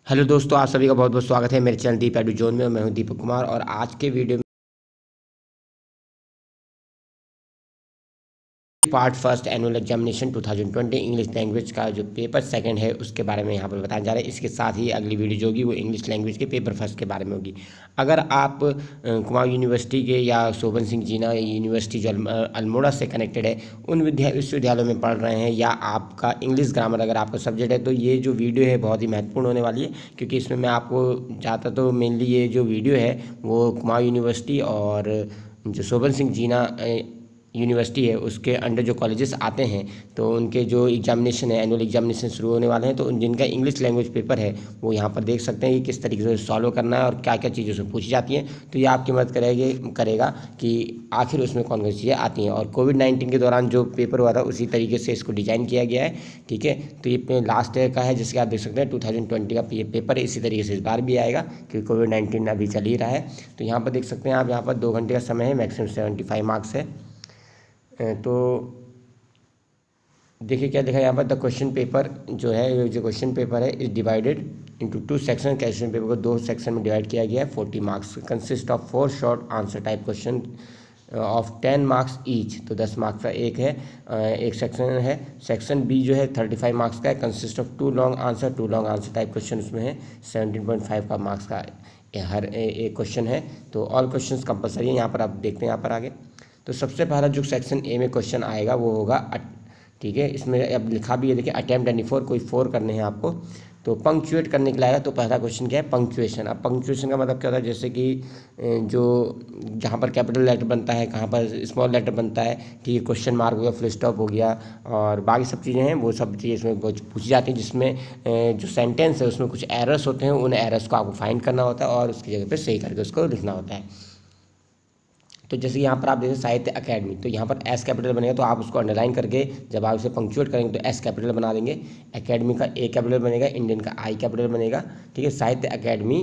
Hello दोस्तों, आप सभी का बहुत बहुत स्वागत है मेरे चैनल दीप एडू जोन में। मैं हूं दीपक कुमार और आज के वीडियो में part first annual examination 2020 English language का जो पेपर सेकंड है उसके बारे में यहाँ पर बताया जा रहा है। इसके साथ ही अगली वीडियो जो होगी वो इंग्लिश लैंग्वेज के पेपर फर्स्ट के बारे में होगी। अगर आप कुमाऊं यूनिवर्सिटी के या शोभन सिंह जीना यूनिवर्सिटी जो अल्मोड़ा से कनेक्टेड है उन विश्वविद्यालयों में पढ़ रहे हैं या आपका इंग्लिश ग्रामर अगर आपका सब्जेक्ट है तो ये जो वीडियो है बहुत ही महत्वपूर्ण होने वाली है, क्योंकि इसमें मैं आपको ज़्यादा तो मेनली ये जो वीडियो है वो कुमाऊं यूनिवर्सिटी और जो शोभन सिंह जीना यूनिवर्सिटी है उसके अंडर जो कॉलेजेस आते हैं तो उनके जो एग्जामिनेशन है एनुअल एग्जामिनेशन शुरू होने वाले हैं, तो जिनका इंग्लिश लैंग्वेज पेपर है वो यहाँ पर देख सकते हैं कि किस तरीके से सॉल्व करना है और क्या क्या चीज़ें उसमें पूछी जाती हैं। तो ये आपकी मदद करेगा कि आखिर उसमें कौन कौन सी चीज़ें आती हैं। और कोविड-19 के दौरान जो पेपर हुआ था उसी तरीके से इसको डिज़ाइन किया गया है, ठीक है। तो ये लास्ट ईयर का है जिसके आप देख सकते हैं 2020 का ये पेपर इसी तरीके से इस बार भी आएगा क्योंकि कोविड-19 अभी चल ही रहा है। तो यहाँ पर देख सकते हैं आप, यहाँ पर 2 घंटे का समय है, मैक्सिमम 75 मार्क्स है। तो देखिए क्या लिखा है यहाँ पर, द क्वेश्चन पेपर जो है, जो क्वेश्चन पेपर है is divided into 2 section. Question paper को 2 सेक्शन में डिवाइड किया गया है। 40 marks consist of 4 short answer type question of 10 marks each, तो 10 मार्क्स का एक है एक सेक्शन है। सेक्शन बी जो है 35 मार्क्स का है, consist of 2 long answer type question उसमें है। 17.5 का मार्क्स का हर एक क्वेश्चन है। तो ऑल क्वेश्चन कंपलसरी है। यहाँ पर आप देखते हैं यहाँ पर आगे, तो सबसे पहला जो सेक्शन ए में क्वेश्चन आएगा वो होगा, ठीक है। इसमें अब लिखा भी है, देखिए अटेम्प्ट एनी 4, कोई 4 करने हैं आपको। तो पंक्चुएट करने के लिए आएगा। तो पहला क्वेश्चन क्या है, पंक्चुएशन। अब पंक्चुएशन का मतलब क्या होता है, जैसे कि जो जहाँ पर कैपिटल लेटर बनता है, कहाँ पर स्मॉल लेटर बनता है, ठीक है, क्वेश्चन मार्क हो गया, फुल स्टॉप हो गया और बाकी सब चीज़ें हैं, वो सब चीज़ें इसमें पूछी जाती हैं। जिसमें जो सेंटेंस है उसमें कुछ एरर्स होते हैं, उन एरर्स को आपको फाइंड करना होता है और उसकी जगह पर सही करके उसको लिखना होता है। तो जैसे यहाँ पर आप देखें साहित्य अकेडमी, तो यहाँ पर एस कैपिटल बनेगा, तो आप उसको अंडरलाइन करके जब आप इसे पंक्चुएट करेंगे तो एस कैपिटल बना देंगे। एकेडमी का ए कैपिटल बनेगा, इंडियन का आई कैपिटल बनेगा, ठीक है। साहित्य अकेडमी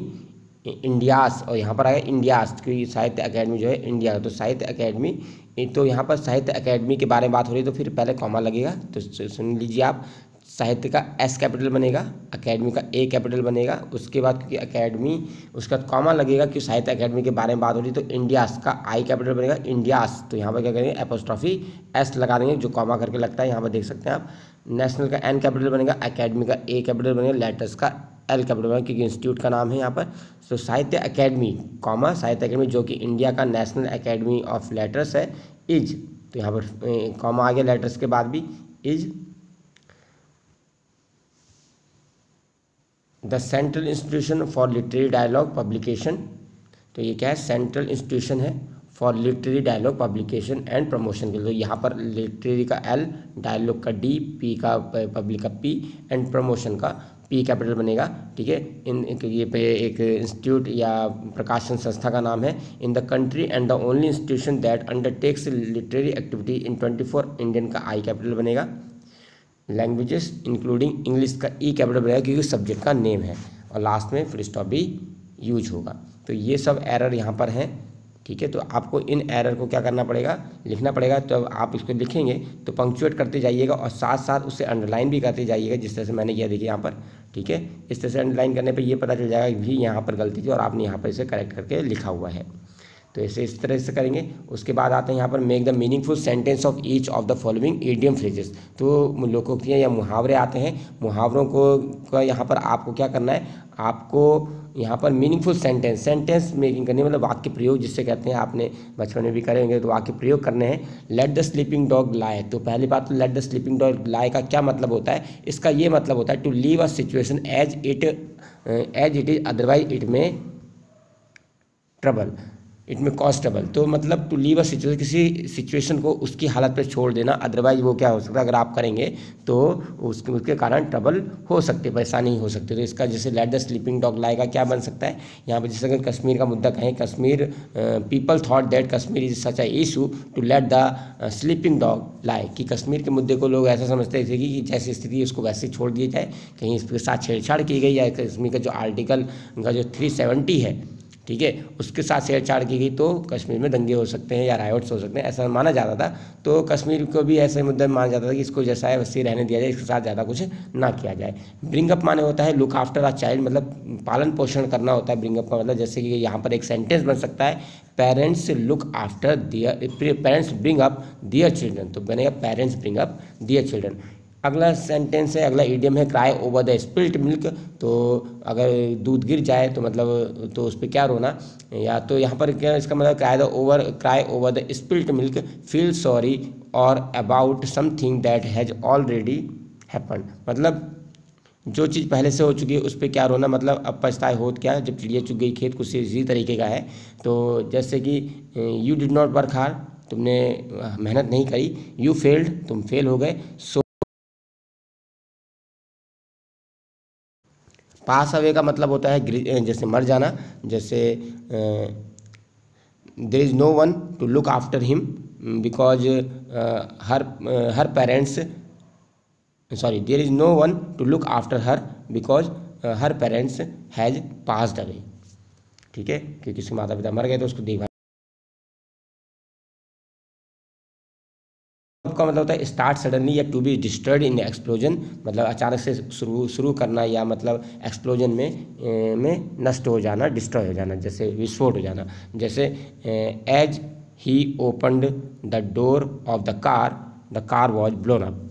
इंडियास, और यहाँ पर आएगा इंडियास क्योंकि साहित्य अकेडमी जो है इंडिया का, तो साहित्य अकेडमी। तो यहाँ पर साहित्य अकेडमी के बारे में बात हो रही है तो फिर पहले कॉमा लगेगा, तो सुन लीजिए आप। साहित्य का एस कैपिटल बनेगा, अकेडमी का ए कैपिटल बनेगा, उसके बाद क्योंकि अकेडमी उसका कॉमा लगेगा क्योंकि साहित्य अकेडमी के बारे में बात हो रही है, तो इंडियास का आई कैपिटल बनेगा इंडियास। तो यहाँ पर क्या करेंगे, एपोस्ट्रॉफी एस लगा देंगे जो कॉमा करके लगता है, यहाँ पर देख सकते हैं आप। नेशनल का एन कैपिटल बनेगा, अकेडमी का ए कैपिटल बनेगा, लेटर्स का एल कैपिटल बनेगा क्योंकि इंस्टीट्यूट का नाम है यहाँ पर। तो साहित्य अकेडमी कॉमा साहित्य अकेडमी जो कि इंडिया का नेशनल अकेडमी ऑफ लेटर्स है, इज, तो यहाँ पर कॉमा आ गया लेटर्स के बाद भी, is the central institution for literary dialogue publication. तो ये क्या है, सेंट्रल इंस्टीट्यूशन है for literary dialogue publication and promotion के लिए। तो यहाँ पर लिटरेरी का एल, डायलॉग का डी, पी का पब्लिक का पी एंड प्रमोशन का पी कैपिटल बनेगा, ठीक है। ये पे एक इंस्टीट्यूट या प्रकाशन संस्था का नाम है। In the country and the only institution that undertakes literary activity in 24, Indian का आई कैपिटल बनेगा। लैंग्वेजेस इंक्लूडिंग इंग्लिश का ई कैपिटल बनेगा क्योंकि सब्जेक्ट का नेम है, और लास्ट में फुल स्टॉप भी यूज होगा। तो ये सब एरर यहाँ पर हैं, ठीक है। तो आपको इन एरर को क्या करना पड़ेगा, लिखना पड़ेगा। तो आप इसको लिखेंगे तो पंक्चुएट करते जाइएगा और साथ साथ उसे अंडरलाइन भी करते जाइएगा, जिस तरह से मैंने किया देखिए यहाँ पर, ठीक है। इस तरह से अंडरलाइन करने पर ये पता चल जाएगा कि भी यहाँ पर गलती थी और आपने यहाँ पर इसे करेक्ट करके लिखा हुआ है। तो ऐसे इस तरह से करेंगे। उसके बाद आते हैं यहाँ पर, make the meaningful sentence of each of the following idiom phrases. तो लोकोक्तियाँ या मुहावरे आते हैं, मुहावरों को यहाँ पर आपको क्या करना है, आपको यहाँ पर मीनिंगफुल सेंटेंस मेकिंग करनी है, मतलब वाक्य प्रयोग जिससे कहते हैं, आपने बचपन में भी करे होंगे, तो वाक्य प्रयोग करने हैं। लेट द स्लीपिंग डॉग लाई, तो पहली बात तो लेट द स्लीपिंग डॉग लाई का क्या मतलब होता है, इसका ये मतलब होता है to leave a situation as it is otherwise it may trouble, it may cause trouble. तो मतलब टू लीव अ सिचुएशन, किसी सिचुएशन को उसकी हालत पर छोड़ देना, अदरवाइज वो क्या हो सकता है, अगर आप करेंगे तो उसके कारण ट्रबल हो सकती है, परेशानी हो सकती है। तो इसका जैसे लेट द स्लीपिंग डॉग लाई का क्या बन सकता है, यहाँ पर जैसे अगर कश्मीर का मुद्दा कहें, Kashmir people thought that Kashmir is such a issue to let the sleeping dog lie, कि कश्मीर के मुद्दे को लोग ऐसा समझते थे कि जैसी स्थिति उसको वैसे ही छोड़ दिया जाए, कहीं इसके साथ छेड़छाड़ की गई, या कश्मीर का जो आर्टिकल का जो 370 है, ठीक है, उसके साथ छेड़छाड़ की गई तो कश्मीर में दंगे हो सकते हैं या रायोट्स हो सकते हैं, ऐसा माना जाता था। तो कश्मीर को भी ऐसे मुद्दे में माना जाता था कि इसको जैसा है वैसे ही रहने दिया जाए, इसके साथ ज़्यादा कुछ ना किया जाए। ब्रिंग अप माने होता है लुक आफ्टर अ चाइल्ड, मतलब पालन पोषण करना होता है ब्रिंग अप का मतलब। जैसे कि यहाँ पर एक सेंटेंस बन सकता है, parents look after their, parents bring up their children, तो बनेगा parents bring up their children. अगला सेंटेंस है, अगला इडियम है cry over the spilt milk, तो अगर दूध गिर जाए तो मतलब तो उस पर क्या रोना, या तो यहाँ पर क्या इसका मतलब cry over the spilt milk, feel sorry और about something that has already happen, मतलब जो चीज़ पहले से हो चुकी है उस पर क्या रोना, मतलब अब पछताए होत क्या जब चिड़िया चुग गई खेत, कुछ इसी तरीके का है। तो जैसे कि you did not work hard, तुमने मेहनत नहीं करी, यू फेल्ड, तुम फेल हो गए, सो पास अवे का मतलब होता है जैसे मर जाना, जैसे there is no one to look after him because her parents, sorry there is no one to look after her because her parents has passed away, ठीक है, क्योंकि उसके माता पिता मर गए तो उसको देखभाल का मतलब होता है स्टार्ट सडनली या to be destroyed in explosion, मतलब अचानक से शुरू करना या मतलब एक्सप्लोजन में नष्ट हो जाना, डिस्ट्रॉय हो जाना, जैसे विस्फोट हो जाना। जैसे as he opened the door of the car was blown up.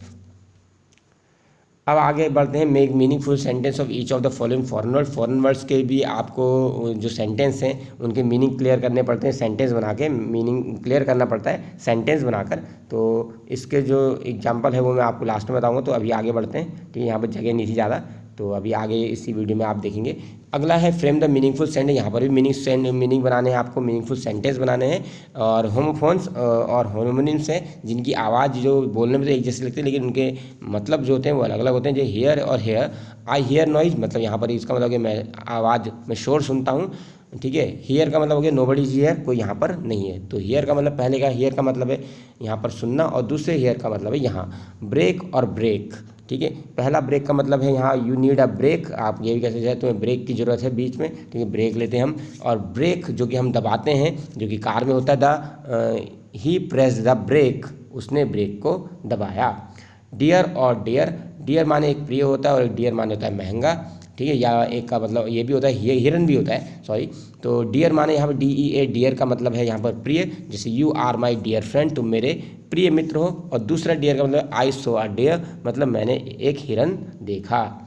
अब आगे बढ़ते हैं, make meaningful sentence of each of the following foreign word. Foreign words के भी आपको जो सेंटेंस हैं उनके मीनिंग क्लियर करने पड़ते हैं, सेंटेंस बना के मीनिंग क्लियर करना पड़ता है सेंटेंस बनाकर। तो इसके जो एग्जांपल है वो मैं आपको लास्ट में बताऊंगा। तो अभी आगे बढ़ते हैं, ठीक है, यहाँ पर जगह नहीं थी ज़्यादा, तो अभी आगे इसी वीडियो में आप देखेंगे। अगला है फ्रेम द मीनिंगफुल सेंटेंस, यहाँ पर भी मीनिंग बनाने हैं आपको, मीनिंगफुल सेंटेंस बनाने हैं। और होमोफोन्स और होमोनिम्स हैं जिनकी आवाज़ जो बोलने में तो एक जैसे लगती है लेकिन उनके मतलब जो होते हैं वो अलग अलग होते हैं। जो हेयर और हेयर, आई हेयर नॉइज, मतलब यहाँ पर इसका मतलब कि मैं आवाज़ में शोर सुनता हूँ, ठीक है। हियर का मतलब हो गया नोबडी इज हियर, कोई यहाँ पर नहीं है। तो हियर का मतलब पहले का हियर का मतलब है यहाँ पर सुनना, और दूसरे हियर का मतलब है यहाँ। ब्रेक और ब्रेक, ठीक है, पहला ब्रेक का मतलब है यहाँ यू नीड अ ब्रेक, आप ये भी कह सकते हैं तुम्हें ब्रेक की ज़रूरत है बीच में, ठीक है, ब्रेक लेते हैं हम। और ब्रेक जो कि हम दबाते हैं, जो कि कार में होता है, ही प्रेस द ब्रेक, उसने ब्रेक को दबाया। डियर और डेयर, डियर माने एक प्रिय होता है और एक डियर माने होता है महंगा, ठीक है, या एक का मतलब ये भी होता है हिरन भी होता है, सॉरी। तो डियर माने यहाँ पर DEA, डियर का मतलब है यहाँ पर प्रिय, जैसे you are my dear friend, तुम मेरे प्रिय मित्र हो। और दूसरा डियर का मतलब आई सो अ डियर, मतलब मैंने एक हिरन देखा।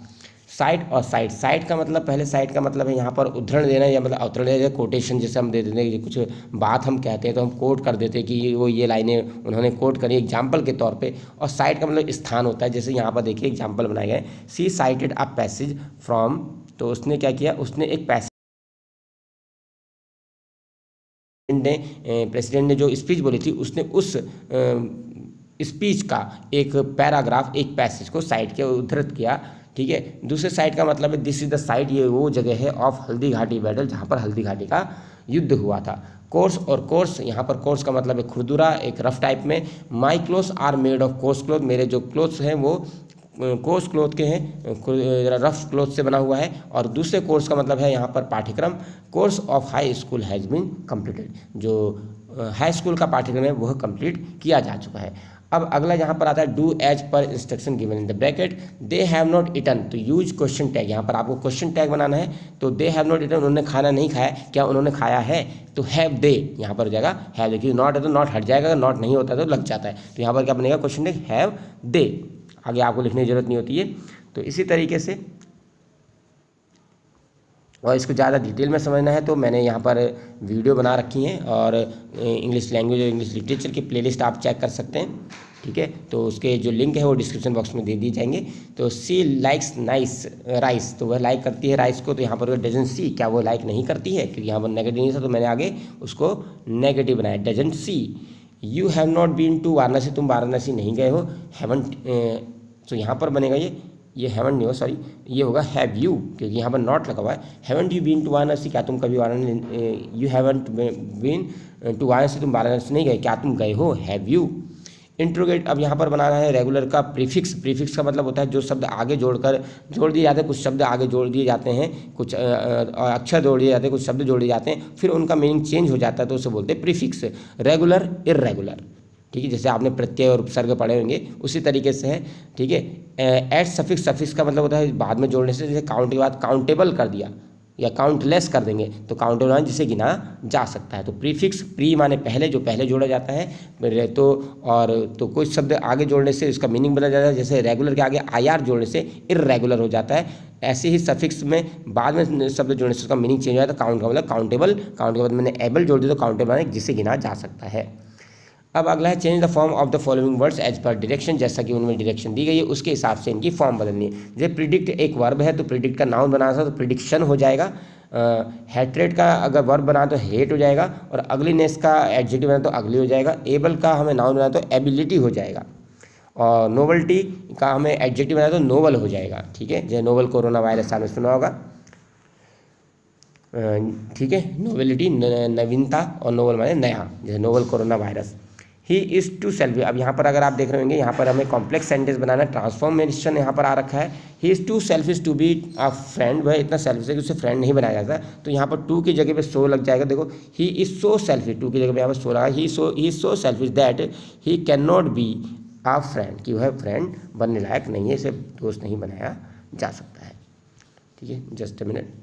साइट और साइट का मतलब, पहले साइट का मतलब है यहाँ पर उद्धरण देना या मतलब अवतरण देना, कोटेशन जैसे हम दे देते हैं, कुछ बात हम कहते हैं तो हम कोट कर देते हैं कि वो ये लाइनें उन्होंने कोट करी एग्जाम्पल के तौर पे। और साइट का मतलब स्थान होता है, जैसे यहाँ पर देखिए एग्जाम्पल बनाए गए, सी साइटेड अ पैसेज फ्रॉम, तो उसने क्या किया, उसने एक पैसेज प्रेसिडेंट ने जो स्पीच बोली थी उसने उस स्पीच का एक पैराग्राफ, एक पैसेज को साइट के उद्धृत किया, ठीक है। दूसरे साइड का मतलब है दिस इज द साइट, ये वो जगह है ऑफ हल्दी घाटी बैटल, जहाँ पर हल्दी घाटी का युद्ध हुआ था। कोर्स और कोर्स, यहाँ पर कोर्स का मतलब है खुरदुरा, एक रफ टाइप में। My clothes are made of coarse cloth, मेरे जो क्लोथ्स हैं वो कोर्स क्लोथ के हैं, रफ क्लोथ से बना हुआ है। और दूसरे कोर्स का मतलब है यहाँ पर पाठ्यक्रम, course of high school has been completed, जो हाई स्कूल का पाठ्यक्रम है वह कंप्लीट किया जा चुका है। अब अगला यहाँ पर आता है do as per instruction given in the bracket, they have not eaten, तो यूज क्वेश्चन टैग, यहाँ पर आपको क्वेश्चन टैग बनाना है। तो दे हैव नॉट ईटन, उन्होंने खाना नहीं खाया, क्या उन्होंने खाया है, तो हैव दे यहाँ पर हो जाएगा हैव, देखिए नॉट है तो नॉट हट जाएगा, अगर नॉट नहीं होता तो लग जाता है, तो यहाँ पर क्या बनेगा क्वेश्चन टैग हैव दे, आगे आपको लिखने की जरूरत नहीं होती है। तो इसी तरीके से, और इसको ज़्यादा डिटेल में समझना है तो मैंने यहाँ पर वीडियो बना रखी हैं, और इंग्लिश लैंग्वेज और इंग्लिश लिटरेचर की प्लेलिस्ट आप चेक कर सकते हैं, ठीक है। तो उसके जो लिंक है वो डिस्क्रिप्शन बॉक्स में दे दिए जाएंगे। तो सी लाइक्स नाइस राइस, तो वह लाइक करती है राइस को, तो यहाँ पर डजंट सी, क्या वो लाइक नहीं करती है, क्योंकि यहाँ पर नेगेटिव नहीं था तो मैंने आगे उसको नेगेटिव बनाया, doesn't she. You have not been to Varanasi, तुम वाराणसी नहीं गए हो, हैवंट, तो यहाँ पर बनेगा ये हैवंट नहीं हो, सॉरी, ये होगा हैव यू, क्योंकि यहाँ पर नॉट लगा हुआ है। Haven't you been to Varanasi, क्या तुम कभी Varanasi, you haven't been to Varanasi, तुम वाराणसी नहीं गए, क्या तुम गए हो, हैव यू। इंट्रोगेट, अब यहाँ पर बनाना है रेगुलर का प्रीफिक्स। प्रीफिक्स का मतलब होता है जो शब्द आगे जोड़ दिए जाते हैं, कुछ शब्द आगे जोड़ दिए जाते हैं, कुछ अक्षर जोड़ दिए जाते हैं, कुछ शब्द जोड़ दिए जाते हैं, फिर उनका मीनिंग चेंज हो जाता है तो उसे बोलते हैं प्रीफिक्स। रेगुलर, इर्रेगुलर, ठीक है, जैसे आपने प्रत्यय और उपसर्ग पढ़े होंगे उसी तरीके से है, ठीक है। एट सफिक्स, सफिक्स का मतलब होता है बाद में जोड़ने से, जैसे काउंट के बाद काउंटेबल कर दिया या काउंटलेस कर देंगे तो काउंटेबल माने जिसे गिना जा सकता है। तो प्रीफिक्स, प्री माने पहले, जो पहले जोड़ा जाता है, तो कोई शब्द आगे जोड़ने से उसका मीनिंग बदल जाता है, जैसे रेगुलर के आगे IR जोड़ने से इर्रेगुलर हो जाता है। ऐसे ही सफिक्स में बाद में शब्द जोड़ने से उसका मीनिंग चेंज हो जाता है। काउंट का मतलब काउंटेबल, काउंट के बाद मैंने एबल जोड़ दिया तो काउंटेबल माने जिसे गिना जा सकता है। अब अगला है change the form of the following words as per direction, जैसा कि उनमें डायरेक्शन दी गई है उसके हिसाब से इनकी फॉर्म बदलनी है। जैसे प्रिडिक्ट एक वर्ब है तो प्रिडिक्ट का नाउन बनाना था तो प्रिडिक्शन हो जाएगा। हेट्रेड का अगर वर्ब बना तो हेट हो जाएगा, और अगलीनेस का एडजेक्टिव बना तो अगली हो जाएगा। एबल का हमें नाउन बना तो एबिलिटी हो जाएगा, और नोवल्टी का हमें एडजेक्टिव बना तो नोवल हो जाएगा, ठीक है। जैसे नोवल कोरोना वायरस आपने सुना होगा, ठीक है। नोवेलिटी नवीनता, और नोवल माने नया, जैसे novel corona virus. He is too selfish, अब यहाँ पर अगर आप देख रहे होंगे यहाँ पर हमें कॉम्प्लेक्स सेंटेंस बनाना है, ट्रांसफॉर्मेशन यहाँ पर आ रखा है। He is too selfish to be a friend, वह इतना सेल्फिश है कि उसे फ्रेंड नहीं बनाया जाता, तो यहाँ पर टू की जगह पे सो लग जाएगा। देखो he is so selfish, too की जगह पे यहाँ पर सो लगा, he is so selfish that he can not be a friend, कि वह फ्रेंड बनने लायक नहीं है, इसे दोस्त नहीं बनाया जा सकता है, ठीक है। Just a minute,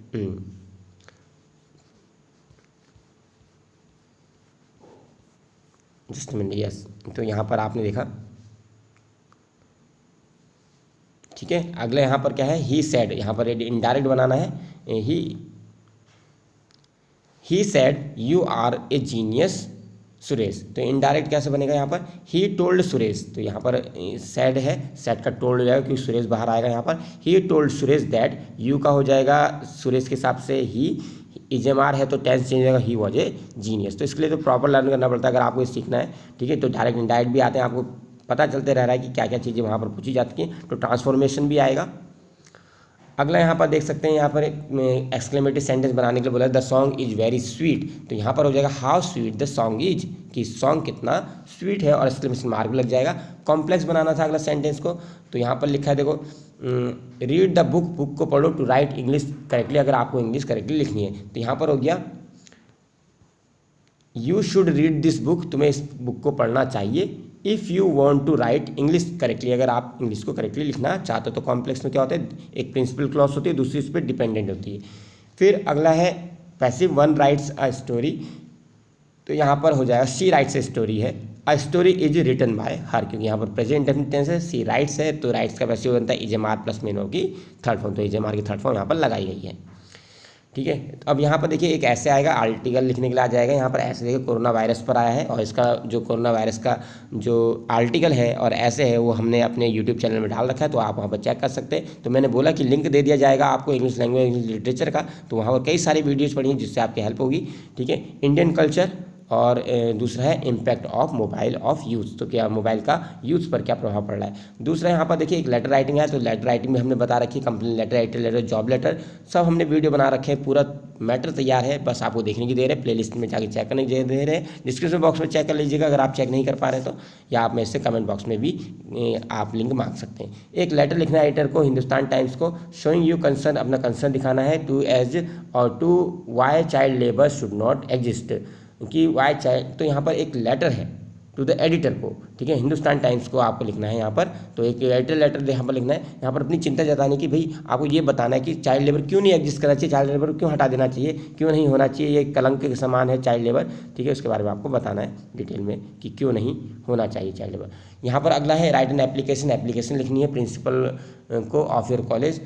just minute, yes. तो यहाँ पर आपने देखा, ठीक है। अगले यहाँ पर क्या है, ही सेड, यहाँ पर इनडायरेक्ट बनाना है। He said you are a genius Suresh, तो इनडायरेक्ट कैसे बनेगा यहाँ पर, ही टोल्ड सुरेश, तो यहाँ पर सेड है, सेड का टोल्ड हो जाएगा क्योंकि सुरेश बाहर आएगा यहाँ पर। He told Suresh that, you का हो जाएगा सुरेश के हिसाब से ही, इजेमार है तो टेंस चेंज होगा, ही वॉज ए जीनियस। तो इसके लिए तो प्रॉपर लर्न करना पड़ता है अगर आपको सीखना है, ठीक है। तो डायरेक्ट इनडायरेक्ट भी आते हैं, आपको पता चलते रह रहा है कि क्या क्या चीज़ें वहाँ पर पूछी जाती हैं, तो ट्रांसफॉर्मेशन भी आएगा। अगला यहाँ पर देख सकते हैं, यहाँ पर एक एक्सक्लेमेटरी सेंटेंस बनाने के लिए बोला the song is very sweet, तो यहाँ पर हो जाएगा how sweet the song is, कि सॉन्ग कितना स्वीट है, और एक्सक्लेमेशन मार्क भी लग जाएगा। कॉम्प्लेक्स बनाना था अगला सेंटेंस को, तो यहाँ पर लिखा है देखो, रीड द बुक, बुक को पढ़ो, टू राइट इंग्लिश करेक्टली, अगर आपको इंग्लिश करेक्टली लिखनी है, तो यहाँ पर हो गया you should read this book, तुम्हें इस बुक को पढ़ना चाहिए। If you want to write English correctly, अगर आप इंग्लिश को करेक्टली लिखना चाहते हो। तो कॉम्प्लेक्स में क्या होता है, एक प्रिंसिपल क्लॉज होती है, दूसरी उस पर डिपेंडेंट होती है। फिर अगला है passive, one rights a story, तो यहाँ पर हो जाएगा शी राइट्स ए स्टोरी है, a story is written by her, क्योंकि यहाँ पर प्रेजेंट डेफिनिट टेंस है, सी राइट्स है, तो राइट्स का पैसिव बनता है इजेमार प्लस मेन वर्ब की थर्ड फॉर्म, तो इजेमार की थर्ड फॉर्म यहाँ पर लगाई गई है, ठीक है। तो अब यहाँ पर देखिए एक ऐसे आएगा, आर्टिकल लिखने के लिए आ जाएगा, यहाँ पर ऐसे देखिए कोरोना वायरस पर आया है, और इसका जो कोरोना वायरस का जो आर्टिकल है और ऐसे है वो हमने अपने यूट्यूब चैनल में डाल रखा है, तो आप वहाँ पर चेक कर सकते हैं। तो मैंने बोला कि लिंक दे दिया जाएगा आपको इंग्लिश लैंग्वेज, इंग्लिश लिटरेचर का, तो वहाँ पर कई सारी वीडियोज़ पढ़ी हैं जिससे आपकी हेल्प होगी, ठीक है। इंडियन कल्चर, और दूसरा है impact of mobile of youth, तो क्या मोबाइल का यूथ पर क्या प्रभाव पड़ रहा है। दूसरा यहाँ पर देखिए एक लेटर राइटिंग है, तो लेटर राइटिंग में हमने बता रखी complain letter, writer letter, job letter, सब हमने वीडियो बना रखे हैं, पूरा मैटर तैयार है, बस आपको देखने की देर है। प्लेलिस्ट में जाके चेक करने की देर है, डिस्क्रिप्शन बॉक्स में चेक कर लीजिएगा अगर आप चेक नहीं कर पा रहे तो, या आप मेरे से कमेंट बॉक्स में भी आप लिंक मांग सकते हैं। एक लेटर लिखना है एडिटर को, हिंदुस्तान टाइम्स को, शोइंग यू कंसर्न, अपना कंसर्न दिखाना है, टू एज और to why child labour should not exist, कि वाई चाइल्ड, तो यहाँ पर एक लेटर है टू द एडिटर को, ठीक है, हिंदुस्तान टाइम्स को आपको लिखना है यहाँ पर। तो एक एडिटर लेटर यहाँ पर लिखना है, यहाँ पर अपनी चिंता जताने की, भाई आपको ये बताना है कि चाइल्ड लेबर क्यों नहीं एग्जिस्ट करना चाहिए, चाइल्ड लेबर क्यों हटा देना चाहिए, क्यों नहीं होना चाहिए, ये कलंक के समान है चाइल्ड लेबर, ठीक है। उसके बारे में आपको बताना है डिटेल में कि क्यों नहीं होना चाहिए चाइल्ड लेबर। यहाँ पर अगला है राइट एन एप्लीकेशन, एप्लीकेशन लिखनी है प्रिंसिपल को ऑफ योर कॉलेज,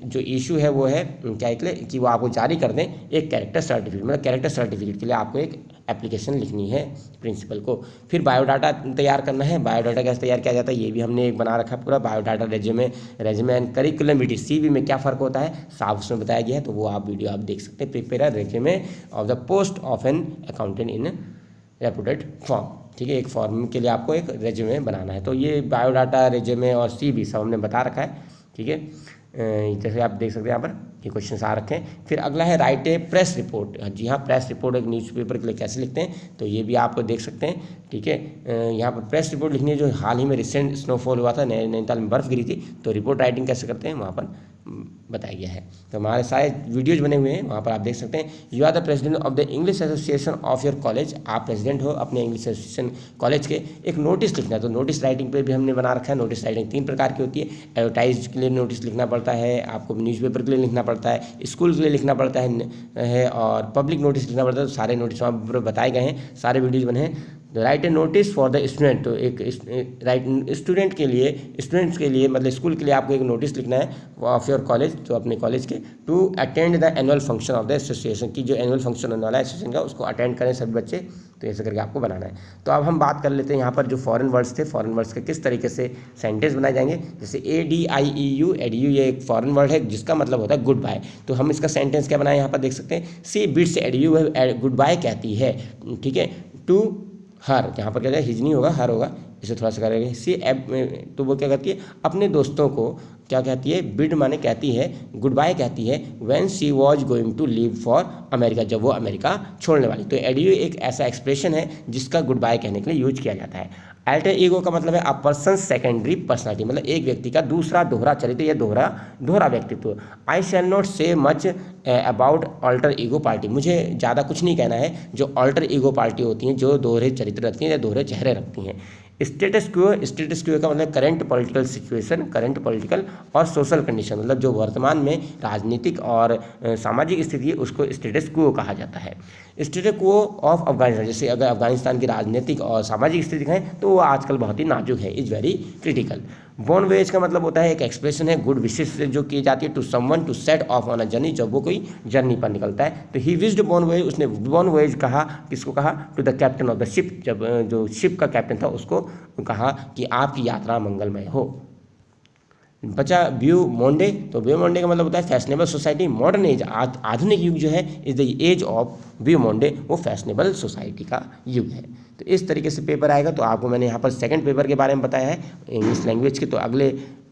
जो इशू है वो है क्या कि वो आपको जारी कर दें एक कैरेक्टर सर्टिफिकेट, मतलब कैरेक्टर सर्टिफिकेट के लिए आपको एक एप्लीकेशन लिखनी है प्रिंसिपल को। फिर बायोडाटा तैयार करना है, बायोडाटा कैसे तैयार किया जाता है ये भी हमने एक बना रखा है पूरा, biodata, resume and curriculum witty, CV में क्या फ़र्क होता है साफ उसमें बताया गया है, तो वो आप वीडियो आप देख सकते हैं। Prepare resume of the post of an accountant in reputed form, ठीक है, एक फॉर्म के लिए आपको एक रेज्यूमे बनाना है। तो ये बायोडाटा, रेज्यूमे और CV सब हमने बता रखा है, ठीक है। जैसे आप देख सकते हैं यहाँ पर ये क्वेश्चन आ रखे हैं। फिर अगला है राइट ए प्रेस रिपोर्ट। जी हाँ, प्रेस रिपोर्ट एक न्यूज़पेपर के लिए कैसे लिखते हैं तो ये भी आप देख सकते हैं। ठीक है, यहाँ पर प्रेस रिपोर्ट लिखनी है। जो हाल ही में रिसेंट स्नोफॉल हुआ था, नैनीताल में बर्फ़ गिरी थी, तो रिपोर्ट राइटिंग कैसे करते हैं वहाँ पर बताया गया है। तो हमारे सारे वीडियोज़ बने हुए हैं, वहाँ पर आप देख सकते हैं। You are the president of the English association of your college. आप प्रेसिडेंट हो अपने इंग्लिश एसोसिएशन कॉलेज के। एक नोटिस लिखना है, तो नोटिस राइटिंग पे भी हमने बना रखा है। नोटिस राइटिंग 3 प्रकार की होती है। एडवर्टाइज के लिए नोटिस लिखना पड़ता है, आपको न्यूज़पेपर के लिए लिखना पड़ता है, स्कूल के लिए लिखना पड़ता है और पब्लिक नोटिस लिखना पड़ता है। तो सारे नोटिस वहाँ पर बताए गए हैं, सारे वीडियोज़ बने हैं। Right A notice for the student. तो एक राइट स्टूडेंट के लिए, स्टूडेंट्स के लिए मतलब स्कूल के लिए आपको एक नोटिस लिखना है ऑफ योर कॉलेज, तो अपने कॉलेज के, to attend the annual function of the association की। जो एनुअल फंक्शन होने वाला है एसोसिएशन का, उसको अटेंड करें सभी बच्चे। तो ऐसे करके आपको बनाना है। तो अब हम बात कर लेते हैं यहाँ पर जो फॉरेन वर्ड्स थे, फॉरेन वर्ड्स के किस तरीके से सेंटेंस बनाए जाएंगे। जैसे ADIEU, एडीयू ये एक फॉरेन वर्ड है जिसका मतलब होता है गुड बाय। तो हम इसका सेंटेंस क्या बनाए यहाँ पर देख सकते हैं। सी बिट्स एडीयू गुड बाय कहती है। ठीक है, टू हर, यहाँ पर क्या है, हिज नहीं होगा, हर होगा, इसे थोड़ा सा करेंगे। सी तो वो क्या कहती है, अपने दोस्तों को क्या कहती है, बिड माने कहती है, गुड बाय कहती है, when she was going to leave for America, जब वो अमेरिका छोड़ने वाली। तो एडियो एक ऐसा एक्सप्रेशन है जिसका गुड बाय कहने के लिए यूज किया जाता है। अल्टर ईगो का मतलब है अ पर्सन सेकेंडरी पर्सनालिटी, मतलब एक व्यक्ति का दूसरा दोहरा चरित्र या दोहरा व्यक्तित्व। आई शैल नॉट से much about alter ego party. मुझे ज़्यादा कुछ नहीं कहना है जो अल्टर ईगो पार्टी होती हैं, जो दोहरे चरित्र रखती हैं या दोहरे चेहरे रखती हैं। स्टेटस क्वो का मतलब current political situation, current political और सोशल कंडीशन, मतलब जो वर्तमान में राजनीतिक और सामाजिक स्थिति है उसको स्टेटस क्वो कहा जाता है। स्टेटस क्वो ऑफ अफगानिस्तान, जैसे अगर अफगानिस्तान की राजनीतिक और सामाजिक स्थिति है तो वो आजकल बहुत ही नाजुक है, is very critical. Bon voyage का मतलब होता है एक एक्सप्रेशन है गुड विशेष से जो की जाती है to someone to set off on a journey, जब वो कोई जर्नी पर निकलता है। तो ही विज्ड बोन वेज, उसने बोन वेज कहा, किसको कहा, to the captain of the ship, जब जो शिप का कैप्टन था उसको कहा कि आपकी यात्रा मंगलमय हो। बचा व्यू मोंडे। तो व्यू मोंडे का मतलब होता है फैशनेबल सोसाइटी। मॉडर्न एज, आधुनिक युग जो है, is the age of beau monde, वो फैशनेबल सोसाइटी का युग है। तो इस तरीके से पेपर आएगा। तो आपको मैंने यहाँ पर सेकंड पेपर के बारे में बताया है इंग्लिश लैंग्वेज के, तो अगले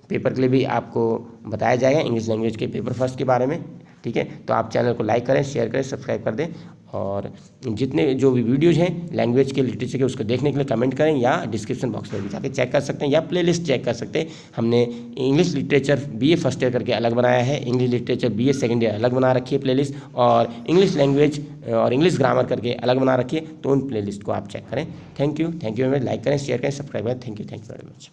पेपर के लिए भी आपको बताया जाएगा इंग्लिश लैंग्वेज के पेपर फर्स्ट के बारे में। ठीक है, तो आप चैनल को लाइक करें, शेयर करें, सब्सक्राइब कर दें और जितने जो भी वीडियोज़ हैं लैंग्वेज के, लिटरेचर के, उसको देखने के लिए कमेंट करें या डिस्क्रिप्शन बॉक्स में भी जाके चेक कर सकते हैं या प्लेलिस्ट चेक कर सकते हैं। हमने English literature BA first year करके अलग बनाया है, English literature BA second year अलग बना रखी है प्लेलिस्ट, और इंग्लिश लैंग्वेज और इंग्लिश ग्रामर करके अलग बना रखी है। तो उन प्लेलिस्ट को आप चेक करें। Thank you very much. Like करें, शेयर करें, सब्सक्राइब करें। Thank you very much.